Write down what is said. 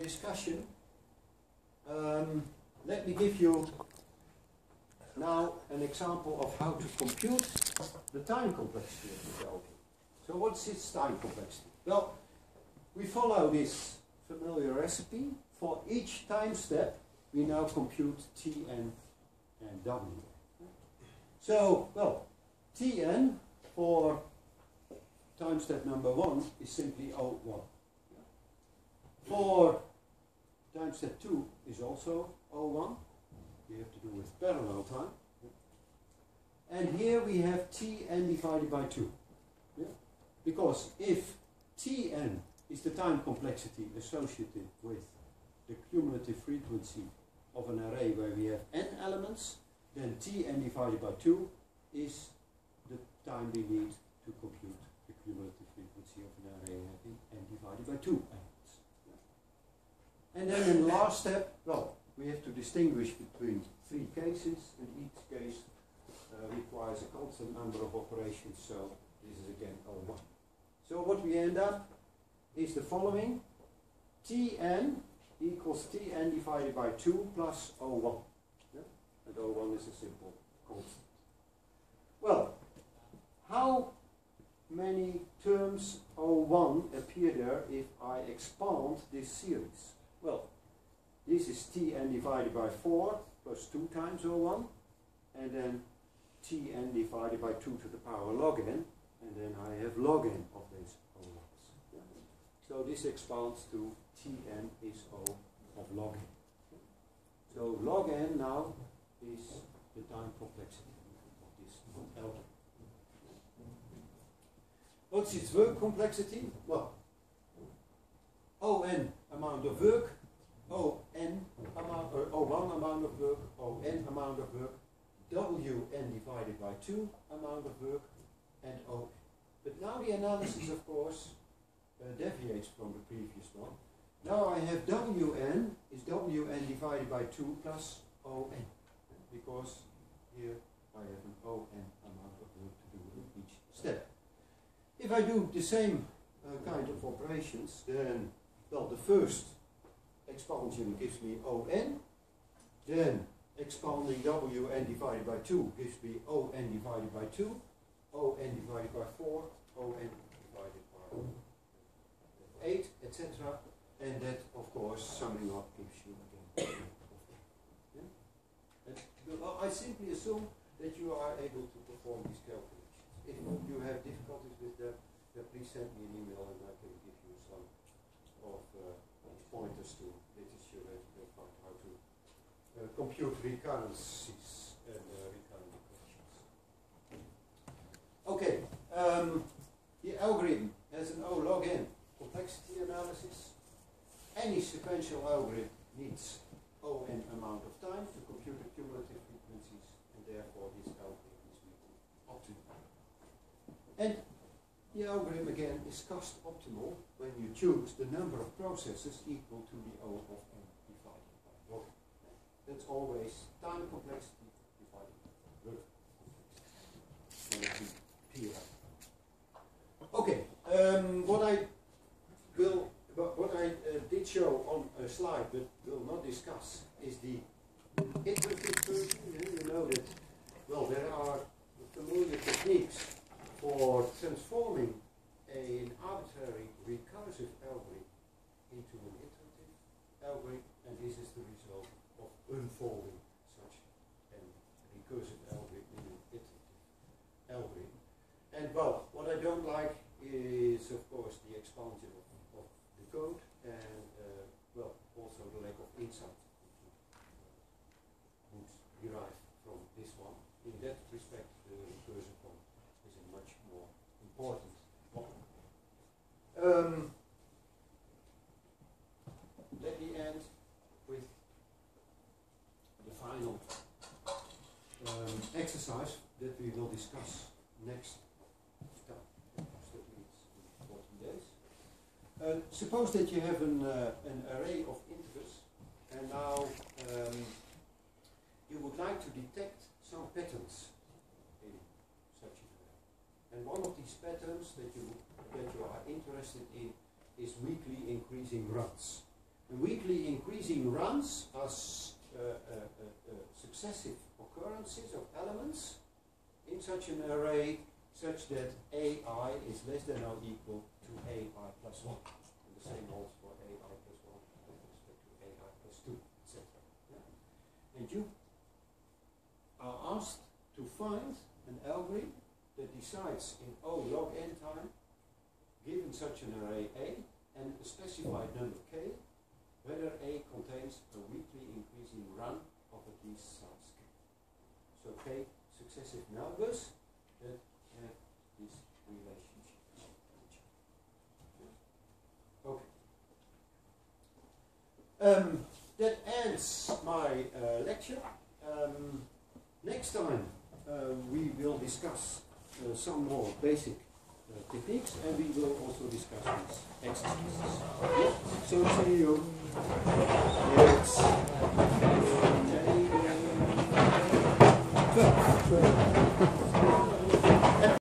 discussion, let me give you now an example of how to compute the time complexity of this algorithm. So what's its time complexity? Well, we follow this familiar recipe. For each time step, we now compute Tn and W. So, well, Tn for time step number 1 is simply O1. For time step 2 is also O1. We have to do with parallel time. And here we have Tn divided by 2. Because if Tn is the time complexity associated with the cumulative frequency of an array where we have n elements, then Tn divided by 2 is the time we need to compute the cumulative frequency of an array having n divided by 2 elements. And then in the last step, well, we have to distinguish between 3 cases, and each case requires a constant number of operations, so this is again O1. So what we end up is the following: Tn equals Tn divided by 2 plus O1. Yeah? And O1 is a simple constant. Well, how many terms O1 appear there if I expand this series? Well, this is Tn divided by 4 plus 2 times O1, and then Tn divided by 2 to the power log n, and then I have log n of these O1s. Yeah? So this expands to Tn is O of log n. So log n now is the time complexity of this algorithm. What's its work complexity? Well, On amount of work, On amount, or O1 amount of work, On amount of work, Wn divided by 2 amount of work, and O. But now the analysis, of course, deviates from the previous one. Now I have Wn is Wn divided by 2 plus On, because here I have an On amount of work to do in each step. If I do the same kind of operations, then, well, the first expansion gives me On, then expanding Wn divided by 2 gives me On divided by 2, On divided by 4, On divided by 8, etc. And that, of course, summing up gives you again. Yeah? Well, I simply assume that you are able to perform these calculations. If you have difficulties with that, please send me an email and I can give you some of pointers to literature where you can find how to compute recurrences and recurrent equations. Okay, the algorithm has an O log n complexity analysis. Any sequential algorithm needs On amount of time to compute the cumulative frequencies, and therefore this algorithm is really optimal. And the algorithm again is cost optimal when you choose the number of processes equal to the O of n divided by log n. That's always time complexity divided by work complexity. Okay, what I did show on a slide but will not discuss is the iterative version. You know that, well, there are familiar techniques for transforming an arbitrary recursive algorithm into an iterative algorithm, and this is the result of unfolding such a recursive algorithm in an iterative algorithm. And well, what I don't like is, of course, the expansion of the code, and well, also the lack of insight would derive from this one. In that respect, the recursive one is a much more important one. Let me end with the final exercise that we will discuss next time. That means in 14 days. Suppose that you have an array of integers, and now you would like to detect some patterns in such an array. And one of these patterns that you are interested in is weakly increasing runs. And weakly increasing runs are successive occurrences of elements in such an array such that AI is less than or equal to AI plus 1. And the same holds for AI plus 1 with respect to AI plus 2, etc. Yeah? And you are asked to find an algorithm that decides in O log n time, given such an array A and a specified number k, whether A contains a weakly increasing run of at least size k. So k successive numbers that have this relationship. Okay. That ends my lecture. Next time we will discuss some more basic techniques, and we will also discuss these exercises. Yeah? So see you next 12.